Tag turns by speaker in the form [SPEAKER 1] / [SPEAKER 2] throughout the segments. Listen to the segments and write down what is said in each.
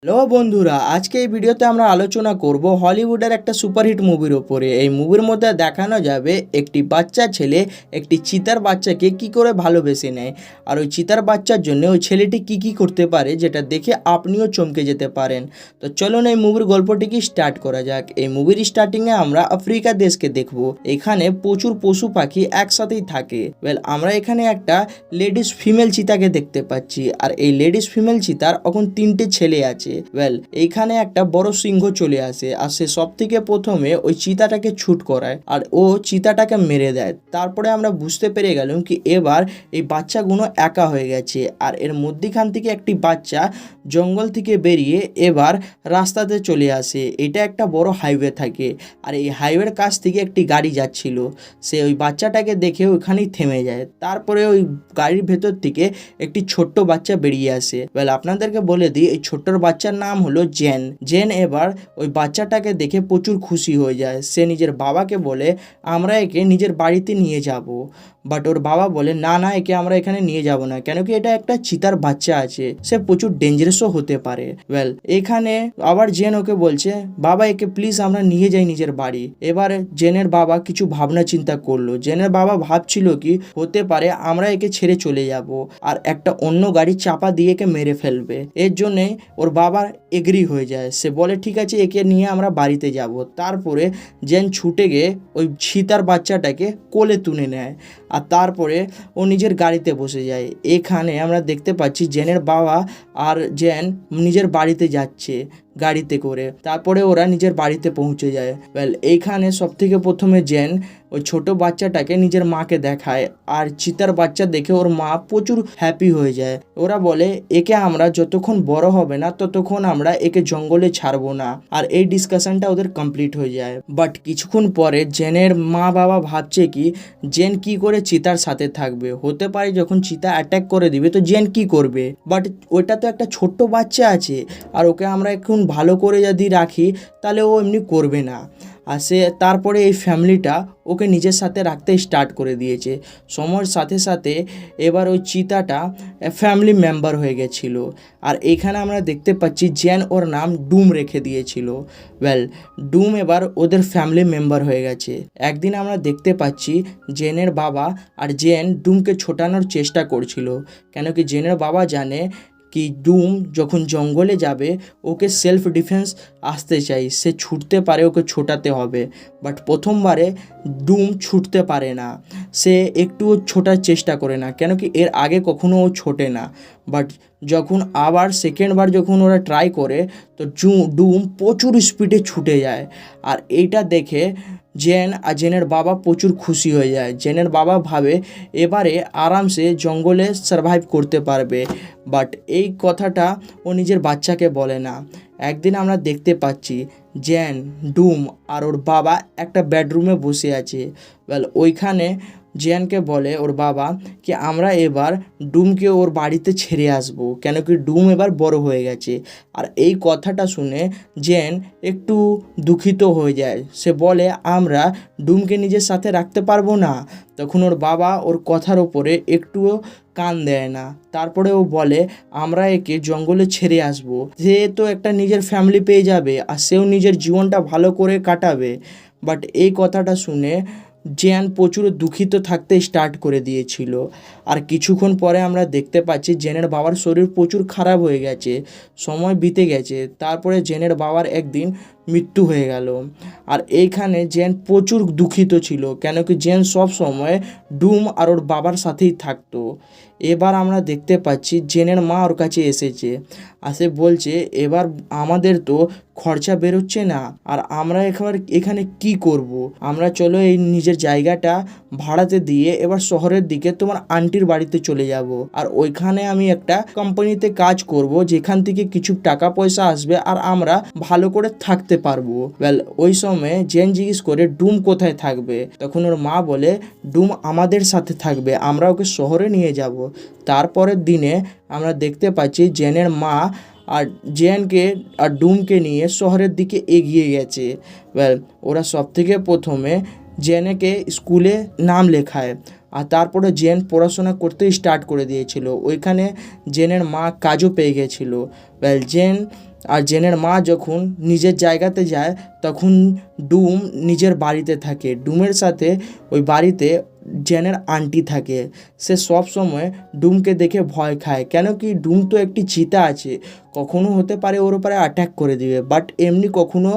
[SPEAKER 1] Hello বন্ধুরা, আজকে এই ভিডিওতে আমরা আলোচনা করব হলিউডের একটা সুপারহিট মুভির ওপরে। এই মুভির মধ্যে দেখানো যাবে একটি বাচ্চা ছেলে একটি চিতার বাচ্চাকে কি করে ভালোবেসে নেয়, আর ওই চিতার বাচ্চার জন্য ওই ছেলেটি কি করতে পারে যেটা দেখে আপনিও চমকে যেতে পারেন। তো চলুন এই মুভির গল্পটিকে স্টার্ট করা যাক। এই মুভির স্টার্টিংয়ে আমরা আফ্রিকা দেশকে দেখব। এখানে প্রচুর পশু পাখি একসাথেই থাকে। আমরা এখানে একটা লেডিস ফিমেল চিতাকে দেখতে পাচ্ছি, আর এই লেডিস ফিমেল চিতার এখন 3টে ছেলে আছে। এইখানে একটা বড় সিংহ চলে আসে, আর সে সব থেকে প্রথমে ওই চিতাটাকে ছুট করায় আর ও চিতাটাকে মেরে দেয়। তারপরে আমরা বুঝতে পেরে গেলাম কি এবার এই বাচ্চাগুলো একা হয়ে গেছে, আর এর মধ্যখান থেকে একটি বাচ্চা জঙ্গল থেকে বেরিয়ে এবার রাস্তাতে চলে আসে। এটা একটা বড় হাইওয়ে থাকে, আর এই হাইওয়ের কাছ থেকে একটি গাড়ি যাচ্ছিল। সে ওই বাচ্চাটাকে দেখে ওইখানেই থেমে যায়। তারপরে ওই গাড়ির ভেতর থেকে একটি ছোট্ট বাচ্চা বেরিয়ে আসে। আপনাদেরকে বলে দিই, এই ছোট্টর বাচ্চার নাম হলো জেন। জেন এবার ওই বাচ্চাটাকে দেখে প্রচুর খুশি হয়ে যায়। সে নিজের বাবাকে বলে আমরা একে নিজের বাড়িতে নিয়ে যাব, বাট ওর বাবা বলে না না, একে আমরা এখানে নিয়ে যাব না, কেন কি এটা একটা চিতার বাচ্চা আছে, সে প্রচুর ডেঞ্জারাসও হতে পারে। এখানে আবার জেন ওকে বলছে বাবা একে প্লিজ আমরা নিয়ে যাই নিজের বাড়ি। এবার জেনের বাবা কিছু ভাবনা চিন্তা করলো। জেনের বাবা ভাবছিল কি হতে পারে আমরা একে ছেড়ে চলে যাব আর একটা অন্য গাড়ি চাপা দিয়ে একে মেরে ফেলবে। এর জন্যে ওর বাবার এগ্রি হয়ে যায়। সে বলে ঠিক আছে একে নিয়ে আমরা বাড়িতে যাব। তারপরে জেন ছুটে গিয়ে ওই চিতার বাচ্চাটাকে কোলে তুলে নেয়, আর তারপরে ও নিজের গাড়িতে বসে যায়। এখানে আমরা দেখতে পাচ্ছি জেনের বাবা আর জেন নিজের বাড়িতে যাচ্ছে গাড়িতে করে। তারপরে ওরা নিজের বাড়িতে পৌঁছে যায়। এইখানে সব থেকে প্রথমে জেন ওই ছোট বাচ্চাটাকে নিজের মাকে দেখায়, আর চিতার বাচ্চা দেখে ওর মা প্রচুর হ্যাপি হয়ে যায়। ওরা বলে একে আমরা যতক্ষণ বড় হবে না ততক্ষণ আমরা একে জঙ্গলে ছাড়বো না, আর এই ডিসকাশনটা ওদের কমপ্লিট হয়ে যায়। বাট কিছুক্ষণ পরে জেনের মা বাবা ভাবছে কি জেন কি করে চিতার সাথে থাকবে। হতে পারে যখন চিতা অ্যাটাক করে দিবে তো জেন কি করবে, বাট ওইটা তো একটা ছোট্ট বাচ্চা আছে, আর ওকে আমরা এখন ভালো করে যদি রাখি তাহলে ও এমনি করবে না। আর সে তারপরে এই ফ্যামিলিটা ওকে নিজের সাথে রাখতে স্টার্ট করে দিয়েছে। সময়ের সাথে সাথে এবার ওই চিতাটা ফ্যামিলি মেম্বার হয়ে গেছিল। আর এখানে আমরা দেখতে পাচ্ছি জেন ওর নাম ডুম রেখে দিয়েছিল। ডুম এবার ওদের ফ্যামিলি মেম্বার হয়ে গেছে। একদিন আমরা দেখতে পাচ্ছি জেনের বাবা আর জেন ডুমকে ছোটানোর চেষ্টা করছিল, কেন কি জেনের বাবা জানে কি ডুম যখন জঙ্গলে যাবে ওকে সেলফ ডিফেন্স আসতে চাই, সে ছুটতে পারে, ওকে ছোটাতে হবে। বাট প্রথমবারে ডুম ছুটতে পারে না, সে একটুও ছোটার চেষ্টা করে না, কেন কি এর আগে কখনো ও ছোটে না। বাট যখন আবার সেকেন্ডবার যখন ওরা ট্রাই করে তো ডুম প্রচুর স্পিডে ছুটে যায়। আর এইটা দেখে জেন আর জেনের বাবা প্রচুর খুশি হয়ে যায়। জেনের বাবা ভাবে এবারে আরামসে জঙ্গলে সারভাইভ করতে পারবে, বাট এই কথাটা ও নিজের বাচ্চাকে বলে না। একদিন আমরা দেখতে পাচ্ছি জেন, ডুম আর ওর বাবা একটা বেডরুমে বসে আছে। ওইখানে জেনকে বলে ওর বাবা কি আমরা এবার ডুমকে ওর বাড়িতে ছেড়ে আসবো, কেন কি ডুম এবার বড় হয়ে গেছে। আর এই কথাটা শুনে জেন একটু দুঃখিত হয়ে যায়। সে বলে আমরা ডুমকে নিজের সাথে রাখতে পারবো না। তখন ওর বাবা ওর কথার ওপরে একটুও কান দেয় না। তারপরে ও বলে আমরা একে জঙ্গলে ছেড়ে আসবো, সে তো একটা নিজের ফ্যামিলি পেয়ে যাবে আর সেও নিজের জীবনটা ভালো করে কাটাবে। বাট এই কথাটা শুনে জেন প্রচুর দুঃখিত থাকতে স্টার্ট করে দিয়েছিল। আর কিছুক্ষণ পরে আমরা দেখতে পাচ্ছি জেনের বাবার শরীর প্রচুর খারাপ হয়ে গেছে, সময় বিতে গেছে। তারপরে জেনের বাবার একদিন মৃত্যু হয়ে গেল। আর এইখানে জেন প্রচুর দুঃখিত ছিল, কেন কি জেন সব সময় ডুম আর ওর বাবার সাথেই থাকতো। এবার আমরা দেখতে পাচ্ছি জেনের মা ওর কাছে এসেছে, আসে বলছে এবার আমাদের তো খরচা বেরোচ্ছে না, আর আমরা এখানে কি করব। আমরা চলো এই নিজের জায়গাটা ভাড়াতে দিয়ে এবার শহরের দিকে তোমার আন্টির বাড়িতে চলে যাব, আর ওইখানে আমি একটা কোম্পানিতে কাজ করব যেখান থেকে কিছু টাকা পয়সা আসবে আর আমরা ভালো করে থাকতে পারবো। ওই সময় জেন জিজ্ঞেস করে ডুম কোথায় থাকবে। তখন ওর মা বলে ডুম আমাদের সাথে থাকবে, আমরা ওকে শহরে নিয়ে যাব। তারপরের দিনে আমরা দেখতে পাচ্ছি জেনের মা আর জেনকে আর ডুমকে নিয়ে শহরের দিকে এগিয়ে গেছে। ওরা সব থেকে প্রথমে জেনকে স্কুলে নাম লেখায়, আর তারপরে জেন পড়াশোনা করতে স্টার্ট করে দিয়েছিল। ওইখানে জেনের মা কাজও পেয়ে গেছিলো। জেন আর জেনের মা যখন নিজের জায়গাতে যায় তখন ডুম নিজের বাড়িতে থাকে। ডুমের সাথে ওই বাড়িতে জেনের আন্টি থাকে। সে সব সময় ডুমকে দেখে ভয় খায়, কেন কি ডুম তো একটি চিতা আছে, কখনো হতে পারে ওর উপরে অ্যাটাক করে দিবে, বাট এমনি কখনো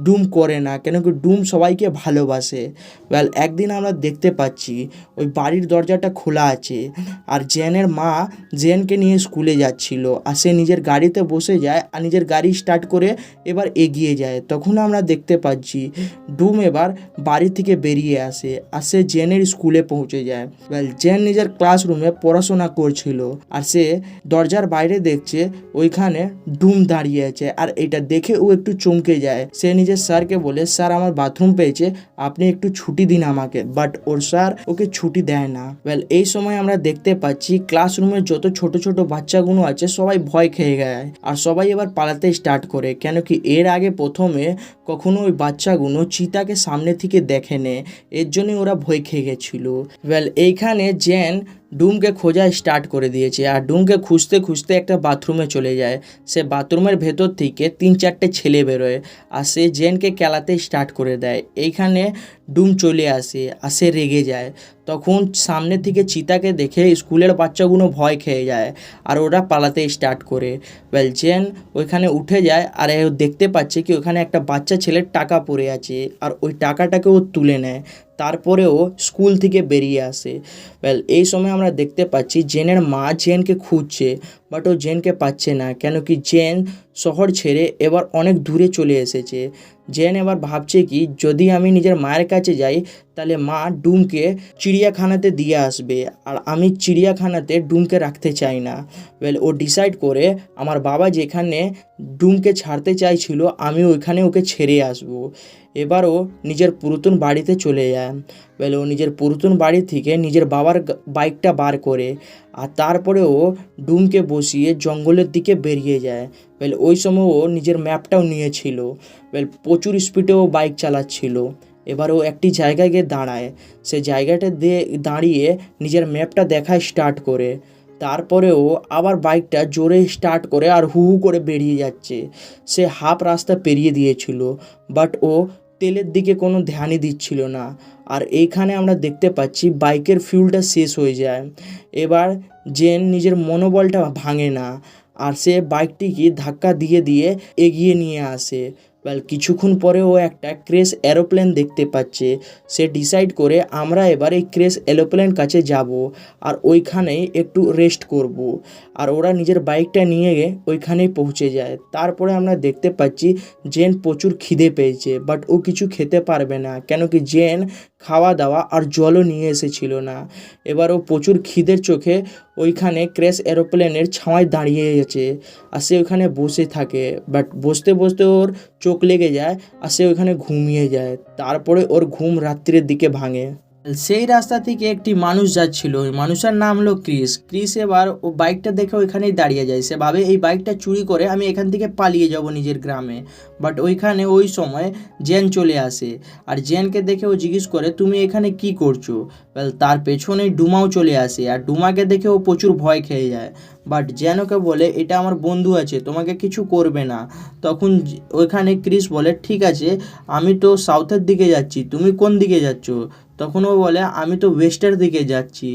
[SPEAKER 1] ডুম করে না, কেন কি ডুম সবাইকে ভালোবাসে। একদিন আমরা দেখতে পাচ্ছি ওই বাড়ির দরজাটা খোলা আছে আর জেনের মা জেনকে নিয়ে স্কুলে যাচ্ছিল, আর সে নিজের গাড়িতে বসে যায় আর নিজের গাড়ি স্টার্ট করে এবার এগিয়ে যায়। তখন আমরা দেখতে পাচ্ছি ডুম এবার বাড়ি থেকে বেরিয়ে আসে আর সে জেনের স্কুলে পৌঁছে যায়। জেন নিজের ক্লাসরুমে পড়াশোনা করছিল আর সে দরজার বাইরে দেখছে ওইখানে ডুম দাঁড়িয়ে আছে, আর এটা দেখে ও একটু চমকে যায়। সে নিজের স্যারকে বলে, স্যার আমার বাথরুম পেয়েছে, আপনি একটু ছুটি দিন আমাকে, বাট ওর স্যার ওকে ছুটি দেয় না। এই সময় আমরা দেখতে পাচ্ছি ক্লাসরুমের যত ছোট ছোট বাচ্চাগুলো আছে সবাই ভয় খেয়ে যায় আর সবাই এবার পালাতে স্টার্ট করে, কেন কি এর আগে প্রথমে কখনো ওই বাচ্চাগুলো চিতাকে সামনে থেকে দেখে নেয়, এর জন্যই ওরা ভয় খেয়ে গেছিল। এইখানে জেন ডুমকে খোঁজা স্টার্ট করে দিয়েছে আর ডুমকে খুঁজতে খুঁজতে একটা বাথরুমে চলে যায়। সে বাথরুমের ভেতর থেকে 3-4টে ছেলে বেরোয় আর সে জেনকে খেলাতে স্টার্ট করে দেয়। এইখানে ডুম চলে আসে আর সে রেগে যায়। তখন সামনে থেকে চিতাকে দেখে স্কুলের বাচ্চাগুলো ভয় খেয়ে যায় আর ওরা পালাতে স্টার্ট করে। জেন ওইখানে উঠে যায় আর দেখতে পাচ্ছে কি ওখানে একটা বাচ্চা ছেলের টাকা পড়ে আছে আর ওই টাকাটাকে ও তুলে নেয়। তারপরে ও স্কুল থেকে বেরিয়ে আসে। এই সময় আমরা দেখতে পাচ্ছি জেনের মা জেনকে খুঁজছে, বাট ও জেনকে পাচ্ছে না, কেন কি জেন শহর ছেড়ে এবার অনেক দূরে চলে এসেছে। জেন এবার ভাবছে কি যদি আমি নিজের মায়ের কাছে যাই তাহলে মা ডুমকে চিড়িয়াখানাতে দিয়ে আসবে আর আমি চিড়িয়াখানাতে ডুমকে রাখতে চাই না। ও ডিসাইড করে আমার বাবা যেখানে ডুমকে ছাড়তে চাইছিল আমি ওইখানে ওকে ছেড়ে আসবো। এবার ও নিজের পুরাতন বাড়িতে চলে যায়। ও নিজের পুরাতন বাড়ি থেকে নিজের বাবার বাইকটা বার করে আর তারপরে ও ডুমকে বসিয়ে জঙ্গলের দিকে বেরিয়ে যায়। ওই সময় ও নিজের ম্যাপটাও নিয়েছিল। প্রচুর স্পিডে ও বাইক চালাচ্ছিল। এবার ও একটি জায়গায় গিয়ে দাঁড়ায়। সে জায়গাটা দিয়ে দাঁড়িয়ে নিজের ম্যাপটা দেখা স্টার্ট করে। তারপরে ও আবার বাইকটা জোরে স্টার্ট করে আর হু হু করে বেরিয়ে যাচ্ছে। সে হাফ রাস্তা পেরিয়ে দিয়েছিল, বাট ও তেলের দিকে কোনো ধ্যানই দিচ্ছিল না। আর এইখানে আমরা দেখতে পাচ্ছি বাইকের ফিউলটা শেষ হয়ে যায়। এবার জেন নিজের মনোবলটা ভাঙে না আর সে বাইকটিকে ধাক্কা দিয়ে দিয়ে এগিয়ে নিয়ে আসে। কিছুক্ষণ পরে ও একটা ক্রেশ এরোপ্লেন দেখতে পাচ্ছে। সে ডিসাইড করে আমরা এবার এই ক্রেশ এরোপ্লেন কাছে যাব আর ওইখানেই একটু রেস্ট করব। আর ওরা নিজের বাইকটা নিয়ে গিয়ে ওইখানেই পৌঁছে যায়। তারপরে আমরা দেখতে পাচ্ছি জেন প্রচুর খিদে পেয়েছে, বাট ও কিছু খেতে পারবে না, কেন কি জেন খাওয়া দাওয়া আর জলও নিয়ে এসেছিল না। এবার ও প্রচুর খিদের চোখে ওইখানে ক্র্যাশ এরোপ্লেনের ছাওয়ায় দাঁড়িয়ে গেছে আর সে ওখানে বসে থাকে। বাট বসতে বসতে ওর চোখ লেগে যায় আর সে ওইখানে ঘুমিয়ে যায়। তারপরে ওর ঘুম রাত্রির দিকে ভাঙে। সেই রাস্তা থেকে একটি মানুষ যাচ্ছিল, ওই মানুষের নাম হলো ক্রিস। এবার ও বাইকটা দেখে ওইখানেই দাঁড়িয়ে যায়। সে ভাবে এই বাইকটা চুরি করে আমি এখান থেকে পালিয়ে যাব নিজের গ্রামে। বাট ওইখানে ওই সময় জেন চলে আসে আর জেনকে দেখে ও জিজ্ঞেস করে তুমি এখানে কি করছো। তার পেছনেই ডুমাও চলে আসে আর ডুমাকে দেখে ও প্রচুর ভয় খেয়ে যায়। বাট জেন ওকে বলে এটা আমার বন্ধু আছে, তোমাকে কিছু করবে না। তখন ওইখানে ক্রিস বলে ঠিক আছে, আমি তো সাউথের দিকে যাচ্ছি, তুমি কোন দিকে যাচ্ছ? তখন ও বলে আমি তো ওয়েস্টের দিকে যাচ্ছি।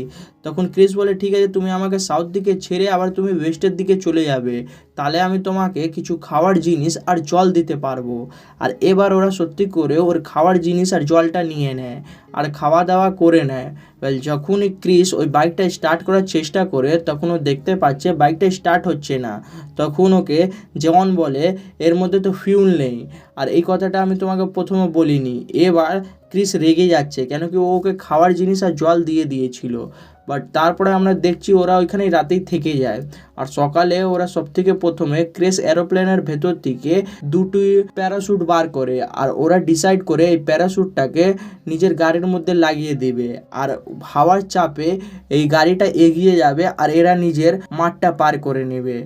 [SPEAKER 1] তখন ক্রিস বলে ঠিক আছে, তুমি আমাকে সাউথ দিকে ছেড়ে আবার তুমি ওয়েস্টের দিকে চলে যাবে, তাহলে আমি তোমাকে কিছু খাওয়ার জিনিস আর জল দিতে পারবো। আর এবার ওরা সত্যি করে ওর খাওয়ার জিনিস আর জলটা নিয়ে নেয় আর খাওয়া দাওয়া করে নেয়। যখনই ক্রিস ওই বাইকটা স্টার্ট করার চেষ্টা করে তখন ও দেখতে পাচ্ছে বাইকটা স্টার্ট হচ্ছে না। তখন ওকে যেমন বলে এর মধ্যে তো ফিউল নেই, আর এই কথাটা আমি তোমাকে প্রথমে বলিনি। এবার ক্রিস রেগে যাচ্ছে, কেন কি ও ওকে খাওয়ার জিনিস আর জল দিয়ে দিয়েছিল। বাট তারপরে আমরা দেখছি ওরা ওইখানেই রাতেই থেকে যায়। আর সকালে ওরা সব থেকে প্রথমে ক্রেশ এরোপ্লেনের ভেতর থেকে দুটি প্যারাশুট বার করে আর ওরা ডিসাইড করে এই প্যারাশুটটাকে নিজের গাড়ির মধ্যে লাগিয়ে দেবে আর হাওয়ার চাপে এই গাড়িটা এগিয়ে যাবে আর এরা নিজের মাঠটা পার করে নেবে।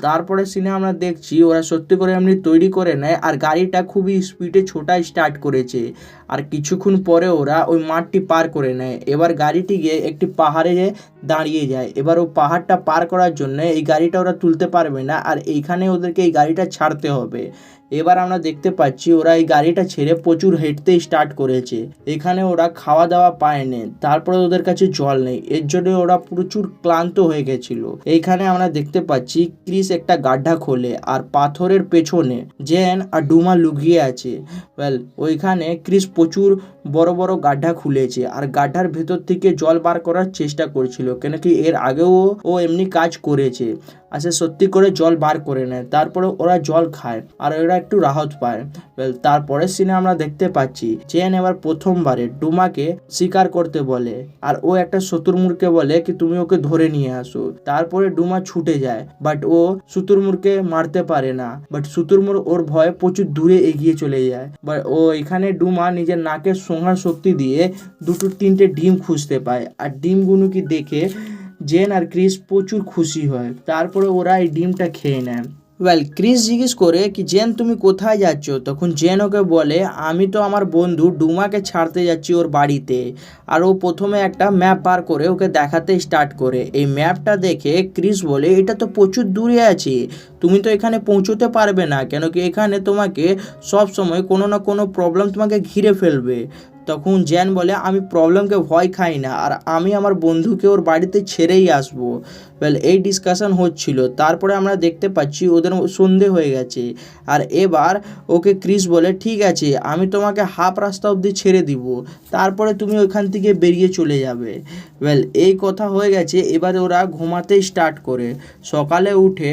[SPEAKER 1] তারপরে সিনে আমরা দেখছি ওরা সত্যি করে এমনি তৈরি করে নেয় আর গাড়িটা খুবই স্পিডে ছোটা স্টার্ট করেছে। আর কিছুক্ষণ পরে ওরা ওই মাঠটি পার করে নেয়। এবার গাড়িটি গিয়ে একটি পাহাড়ে দাঁড়িয়ে যায়। এবার ও পাহাড়টা পার করার জন্য এই গাড়িটা ওরা তুলতে পারবে না, আর এইখানে ওদেরকে এই গাড়িটা ছাড়তে হবে। এবার আমরা দেখতে পাচ্ছি ওরা এই গাড়িটা ছেড়ে প্রচুর হেঁটতে স্টার্ট করেছে। এখানে ওরা খাওয়া দাওয়া পায়নি, তারপরে ওদের কাছে জল নেই, এর জন্য ওরা প্রচুর ক্লান্ত হয়ে গেছিল। এইখানে আমরা দেখতে পাচ্ছি ক্রিস একটা গাড্ডা খোলে আর পাথরের পেছনে জেন আর ডুমা লুকিয়ে আছে। ওইখানে ক্রিস প্রচুর বড় বড় গাড্ডা খুলেছে আর গাড্ডার ভেতর থেকে জল বার করার চেষ্টা করছিল, কেন কি এর আগেও ও এমনি কাজ করেছে। আর সে সত্যি করে জল বার করে নেয়। তারপরে ওরা জল খায় আর ওরা একটু রাহত পায়। তারপরের সিনে আমরা দেখতে পাচ্ছি জেন এবার প্রথমবারে ডুমাকে শিকার করতে বলে আর ও একটা শতুরমুর্গকে বলে কি তুমি ওকে ধরে নিয়ে আসো। তারপরে ডুমা ছুটে যায়, বাট ও শুতুরমুর্গকে মারতে পারে না। বাট শুতুরমুর্গ ওর ভয়ে প্রচুর দূরে এগিয়ে চলে যায়। বাট ও এখানে ডুমা নিজের নাকের সংহার শক্তি দিয়ে 2-3টে ডিম খুঁজতে পায় আর ডিমগুলোকে দেখে জেন আর ক্রিস প্রচুর খুশি হয়। তারপরে ওরা এই ডিমটা খেয়ে নেয়। ক্রিস জিজ্ঞেস করে কি জেন তুমি কোথায় যাচ্ছ? তখন জেন ওকে বলে আমি তো আমার বন্ধু ডুমাকে ছাড়তে যাচ্ছি ওর বাড়িতে। আর ও প্রথমে একটা ম্যাপ বার করে ওকে দেখাতে স্টার্ট করে। এই ম্যাপটা দেখে ক্রিস বলে এটা তো প্রচুর দূরে আছে, তুমি তো এখানে পৌঁছতে পারবে না, কেন কি এখানে তোমাকে সব সময় কোনো না কোনো প্রবলেম তোমাকে ঘিরে ফেলবে। তখন জেন বলে আমি প্রবলেমকে ভয় খাই না আর আমি আমার বন্ধুকে ওর বাড়িতে ছেড়েই আসবো। এই ডিসকাশন হচ্ছিল। তারপরে আমরা দেখতে পাচ্ছি ওদের সন্ধে হয়ে গেছে আর এবার ওকে ক্রিস বলে ঠিক আছে আমি তোমাকে হাফ রাস্তা অবধি ছেড়ে দিব, তারপরে তুমি ওইখান থেকে বেরিয়ে চলে যাবে। এই কথা হয়ে গেছে। এবার ওরা ঘুমাতে স্টার্ট করে। সকালে উঠে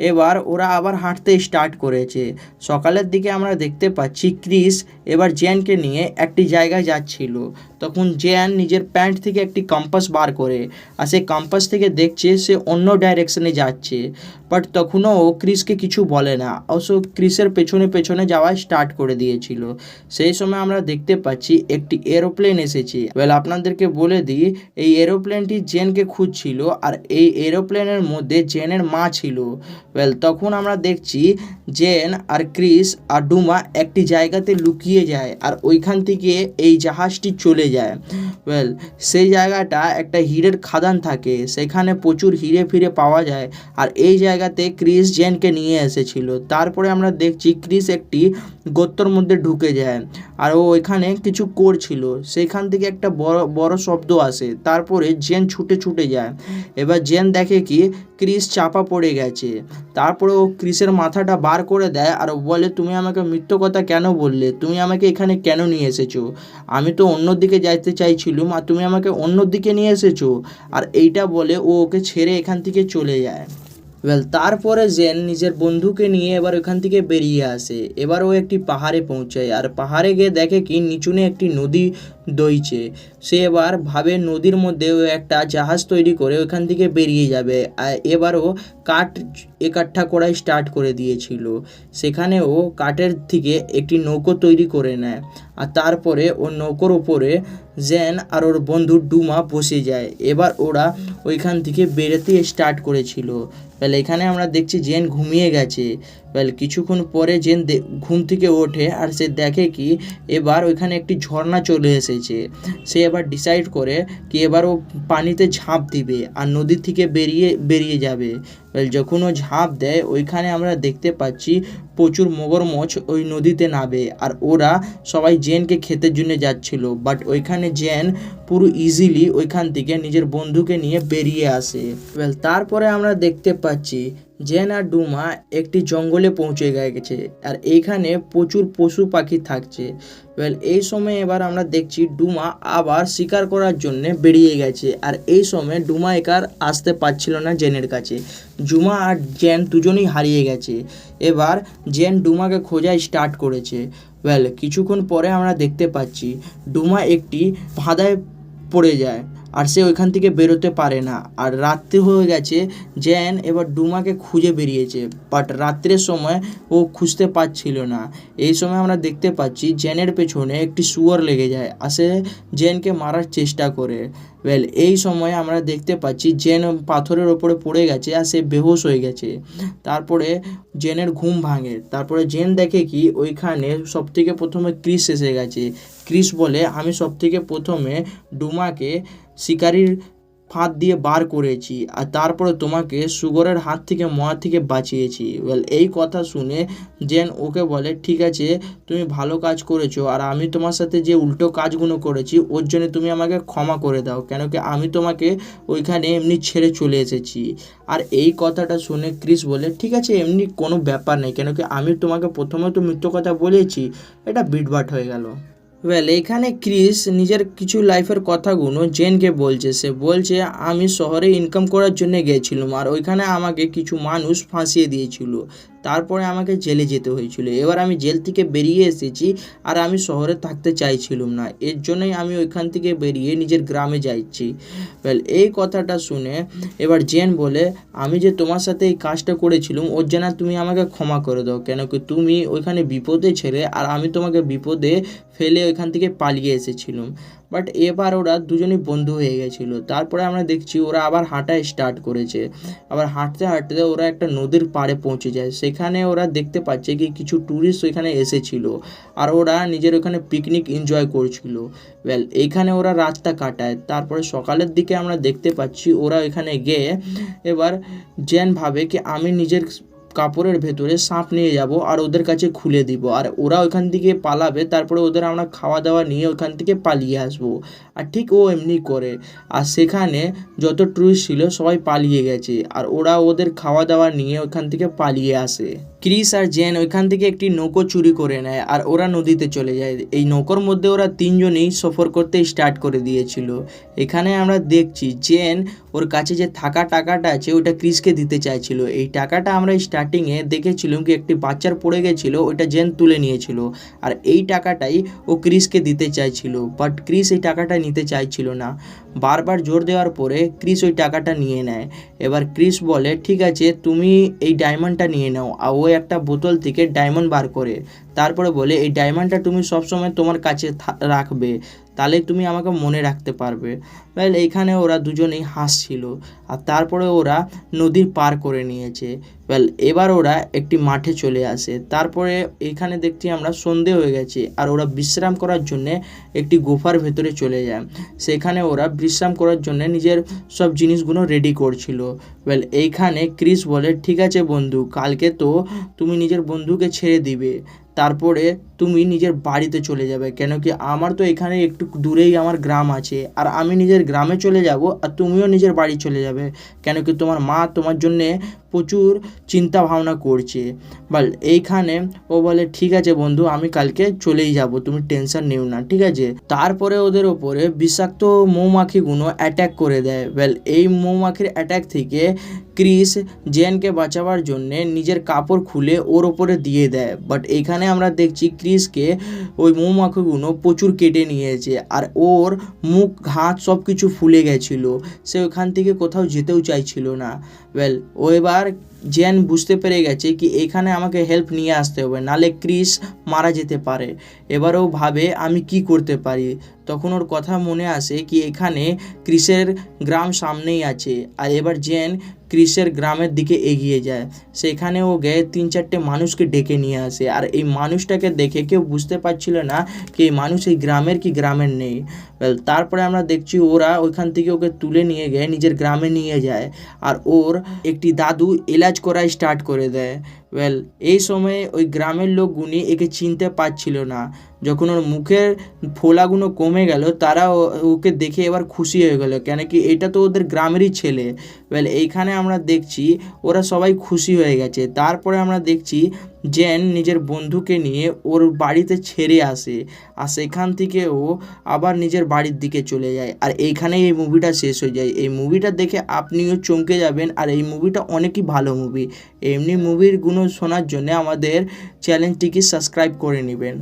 [SPEAKER 1] এবার ওরা আবার হাঁটতে স্টার্ট করেছে। সকালের দিকে আমরা দেখতে পাচ্ছি ক্রিস এবার জেনকে নিয়ে একটি জায়গায় যাচ্ছিল। তখন জেন নিজের প্যান্ট থেকে একটি কম্পাস বার করে আর সেই কম্পাস থেকে দেখছে সে অন্য ডাইরেকশনে যাচ্ছে। বাট তখনও ও ক্রিসকে কিছু বলে না, অবশ্য ক্রিসের পেছনে পেছনে যাওয়া স্টার্ট করে দিয়েছিল। সেই সময় আমরা দেখতে পাচ্ছি একটি এরোপ্লেন এসেছে। আপনাদেরকে বলে দিই এই এরোপ্লেনটি জেনকে খুঁজছিল আর এই এরোপ্লেনের মধ্যে জেনের মা ছিল। তখন আমরা দেখছি জেন আর ক্রিস আর ডুমা একটি জায়গাতে লুকিয়ে যায় আর ওইখান থেকে এই জাহাজটি চলে যায়। সেই জায়গাটা একটা হীরের খাদান থাকে, সেখানে প্রচুর হিরে ফিরে পাওয়া যায় আর এই জায়গাতে ক্রিস জেনকে নিয়ে এসেছিল। তারপরে আমরা দেখছি ক্রিস একটি গর্তর মধ্যে ঢুকে যায় আর ও ওইখানে কিছু করছিল, সেখান থেকে একটা বড় বড় শব্দ আসে। তারপরে জেন ছুটে ছুটে যায়। এবার জেন দেখে কি ক্রিস চাপা পড়ে গেছে। তারপরে ও ক্রিসের মাথাটা বার করে দেয় আর বলে তুমি আমাকে মিথ্যে কথা কেন বললে, তুমি আমাকে এখানে কেন নিয়ে এসেছো? আমি তো অন্যদিকে যাইতে চাইছিলাম আর তুমি আমাকে অন্যদিকে নিয়ে এসেছো। আর এইটা বলে ও ওকে ছেড়ে এখান থেকে চলে যায়। তারপরে জেন নিজের বন্ধুকে নিয়ে এবার ওখান থেকে বেরিয়ে আসে। এবার ও একটি পাহাড়ে পৌঁছায় আর পাহাড়ে গিয়ে দেখে কি নিচুনে একটি নদী দইছে। সে এবার ভাবে নদীর মধ্যে ও একটা জাহাজ তৈরি করে ওখান থেকে বেরিয়ে যাবে। আর এবারও কাঠ একট্ঠা করা স্টার্ট করে দিয়েছিল। সেখানে ও কাঠের থেকে একটি নৌকো তৈরি করে নেয় আর তারপরে ও নৌকোর ওপরে জেন আর ওর বন্ধু ডুমা বসে যায়। এবার ওরা ওইখান থেকে বেরোতে স্টার্ট করেছিল। এখানে আমরা দেখছি জেন ঘুমিয়ে গেছে। কিছুক্ষণ পরে জেন ঘুম থেকে ওঠে আর সে দেখে কি এবার ওইখানে একটি ঝর্ণা চলে এসেছে। সে এবার ডিসাইড করে কি এবার ও পানিতে ঝাঁপ দিবে আর নদী থেকে বেরিয়ে যাবে। যখন ও ঝাঁপ দেয় ওইখানে আমরা দেখতে পাচ্ছি প্রচুর মগরমাছ ওই নদীতে নাবে আর ওরা সবাই জেনকে খেতে জন্য যাচ্ছিল। বাট ওইখানে জেন পুরো ইজিলি ওইখান থেকে নিজের বন্ধুকে নিয়ে বেরিয়ে আসে। তারপরে আমরা দেখতে পাচ্ছি জেন আর ডুমা একটি জঙ্গলে পৌঁছে গেছে আর এইখানে প্রচুর পশু পাখি থাকছে। এই সময় এবার আমরা দেখছি ডুমা আবার শিকার করার জন্য বেরিয়ে গেছে আর এই সময় ডুমা একার আসতে পারছিল না জেনের কাছে। ডুমা আর জেন দুজনেই হারিয়ে গেছে। এবার জেন ডুমাকে খোঁজা স্টার্ট করেছে। কিছুক্ষণ পরে আমরা দেখতে পাচ্ছি ডুমা একটি ফাঁদায় পড়ে যায় আর সে ওইখান থেকে বেরোতে পারে না। আর রাত্রি হয়ে গেছে। জেন এবার ডুমাকে খুঁজে বেরিয়েছে, বাট রাত্রের সময় ও খুঁজতে পারছিল না। এই সময় আমরা দেখতে পাচ্ছি জেনের পেছনে একটি শুয়োর লেগে যায় আর সে জেনকে মারার চেষ্টা করে। এই সময় আমরা দেখতে পাচ্ছি জেন পাথরের ওপরে পড়ে গেছে আর সে বেহুশ হয়ে গেছে। তারপরে জেনের ঘুম ভাঙে। তারপরে জেন দেখে কি ওইখানে সবথেকে প্রথমে ক্রিস এসে গেছে। ক্রিস বলে, আমি সবথেকে প্রথমে ডুমাকে শিকারির ফাঁদ দিয়ে বার করেছি আর তারপরে তোমাকে সুগরের হাত থেকে ময়া থেকে বাঁচিয়েছি। এই কথা শুনে জেন ওকে বলে, ঠিক আছে তুমি ভালো কাজ করেছো আর আমি তোমার সাথে যে উল্টো কাজগুলো করেছি ওর জন্য তুমি আমাকে ক্ষমা করে দাও, কেন কি আমি তোমাকে ওইখানে এমনি ছেড়ে চলে এসেছি। আর এই কথাটা শুনে ক্রিস বলে, ঠিক আছে এমনি কোনো ব্যাপার নেই, কেন কি আমি তোমাকে প্রথমে তো মিথ্য কথা বলেছি, এটা বিটবাট হয়ে গেল। এখানে ক্রিস নিজের কিছু লাইফের কথাগুলো জেনকে বলছে। সে বলছে, আমি শহরে ইনকাম করার জন্য গিয়েছিলাম আর ওইখানে আমাকে কিছু মানুষ ফাঁসিয়ে দিয়েছিল, তারপরে আমাকে জেলে যেতে হয়েছিল। এবার আমি জেল থেকে বেরিয়ে এসেছি আর আমি শহরে থাকতে চাইছিলাম না, এর জন্যই আমি ওইখান থেকে বেরিয়ে নিজের গ্রামে যাচ্ছি। এই কথাটা শুনে এবার জেন বলে, আমি যে তোমার সাথে এই কাজটা করেছিলাম ওর জন্য তুমি আমাকে ক্ষমা করে দাও, কেন কি তুমি ওইখানে বিপদে ছেড়ে আর আমি তোমাকে বিপদে ফেলে ওইখান থেকে পালিয়ে এসেছিলাম। বাট এবার ওরা দুজনেই বন্ধু হয়ে গেছিলো। তারপরে আমরা দেখছি ওরা আবার হাঁটা স্টার্ট করেছে। আবার হাঁটতে হাঁটতে ওরা একটা নদীর পাড়ে পৌঁছে যায়। সেখানে ওরা দেখতে পাচ্ছে কি কিছু ট্যুরিস্ট ওইখানে এসেছিলো আর ওরা নিজের ওখানে পিকনিক এনজয় করছিল। এইখানে ওরা রাতটা কাটায়। তারপরে সকালের দিকে আমরা দেখতে পাচ্ছি ওরা এখানে গিয়ে এবার জেন ভাবে কি আমি নিজের কাপড়ের ভেতরে সাপ নিয়ে যাব আর ওদের কাছে খুলে দিব আর ওরা ওইখান থেকে পালাবে, তারপরে ওদের আমরা খাওয়া দাওয়া নিয়ে ওইখান থেকে পালিয়ে আসবো। আর ঠিক ও এমনি করে। আর সেখানে যত ট্যুরিস্ট ছিল সবাই পালিয়ে গেছে আর ওরা ওদের খাওয়া দাওয়া নিয়ে ওইখান থেকে পালিয়ে আসে। ক্রিস আর জেন ওইখান থেকে একটি নৌকো চুরি করে নেয় আর ওরা নদীতে চলে যায়। এই নৌকোর মধ্যে ওরা তিনজনেই সফর করতে স্টার্ট করে দিয়েছিল। এখানে আমরা দেখছি জেন ওর কাছে যে থাকা টাকাটা আছে ওটা ক্রিসকে দিতে চাইছিল। এই টাকাটা আমরা স্টার্টিংয়ে দেখেছিলাম কি একটি বাচ্চার পড়ে গেছিলো, ওইটা জেন তুলে নিয়েছিল আর এই টাকাটাই ও ক্রিসকে দিতে চাইছিল। বাট ক্রিস এই টাকাটা নিতে চাইছিল না। বারবার জোর দেওয়ার পরে ক্রিস ওই টাকাটা নিয়ে নেয়। এবার ক্রিস বলে, ঠিক আছে তুমি এই ডায়মন্ডটা নিয়ে নাও। আর ও একটা বোতল থেকে ডায়মন্ড বার করে তারপরে বলে, এই ডায়মন্ডটা তুমি সবসময় তোমার কাছে রাখবে, তাহলে তুমি আমাকে মনে রাখতে পারবে। এইখানে ওরা দুজনেই হাসছিল আর তারপরে ওরা নদীর পার করে নিয়েছে। এবার ওরা একটি মাঠে চলে আসে। তারপরে এখানে দেখছি আমরা সন্ধে হয়ে গেছে আর ওরা বিশ্রাম করার জন্যে একটি গুফার ভেতরে চলে যায়। সেখানে ওরা বিশ্রাম করার জন্য নিজের সব জিনিসগুলো রেডি করছিল। এইখানে ক্রিস বলে, ঠিক আছে বন্ধু, কালকে তো তুমি নিজের বন্ধুকে ছেড়ে দিবে, তারপরে তুমি নিজের বাড়িতে চলে যাবে, কেন কি আমার তো এখানে একটু দূরেই আমার গ্রাম আছে আর আমি নিজের গ্রামে চলে যাব আর তুমিও নিজের বাড়ি চলে যাবে, কেন কি তোমার মা তোমার জন্যে প্রচুর চিন্তা ভাবনা করছে। এইখানে ও বলে, ঠিক আছে বন্ধু, আমি কালকে চলেই যাব, তুমি টেনশন নিও না, ঠিক আছে। তারপরে ওদের ওপরে বিষাক্ত মৌমাছিগুলো অ্যাট্যাক করে দেয়। এই মৌমাছির অ্যাট্যাক থেকে ক্রিস জেনকে বাঁচাবার জন্যে নিজের কাপড় খুলে ওর ওপরে দিয়ে দেয়। বাট এইখানে আমরা দেখছি ক্রিসকে ওই মৌমাছিগুলো প্রচুর কেটে নিয়েছে আর ওর মুখ হাত সব কিছু ফুলে গেছিলো। সে ওখান থেকে কোথাও যেতেও চাইছিল না। ও এবার জেন বুঝতে পেরে গেছে কি এখানে আমাকে হেল্প নিয়ে আসতে হবে, নালে ক্রিস মারা যেতে পারে। এবার ও ভাবে আমি কি করতে পারি। তখন ওর কথা মনে আসে কি এখানে ক্রিসের গ্রাম সামনেই আছে আর এবার জেন ক্রিসের গ্রামের দিকে এগিয়ে যায়। সেখানে ও গিয়ে 3-4টে মানুষকে ডেকে নিয়ে আসে আর এই মানুষটাকে দেখে কেউ বুঝতে পারছিল না কি এই মানুষ এই গ্রামের কি গ্রামের নেই। তারপরে আমরা দেখছি ওরা ওইখান থেকে ওকে তুলে নিয়ে গিয়ে নিজের গ্রামে নিয়ে যায় আর ওর একটি দাদু এলাজ করা স্টার্ট করে দেয়। এই সময়ে ওই গ্রামের লোকগুলি একে চিনতে পারছিল না। যখন ওর মুখের ফোলাগুলো কমে গেল তারা ওকে দেখে এবার খুশি হয়ে গেল, কেন কি এটা তো ওদের গ্রামেরই ছেলে। এইখানে আমরা দেখছি ওরা সবাই খুশি হয়ে গেছে। তারপরে আমরা দেখছি জেন নিজের বন্ধুকে নিয়ে ওর বাড়িতে ছেড়ে আসে আর সেখান থেকে ও আবার নিজের বাড়ির দিকে চলে যায়। আর এইখানেই এই মুভিটা শেষ হয়ে যায়। এই মুভিটা দেখে আপনিও চমকে যাবেন আর এই মুভিটা অনেকই ভালো মুভি। এমনি মুভির গুণ শোনার জন্য আমাদের চ্যানেলটিকে সাবস্ক্রাইব করে নেবেন।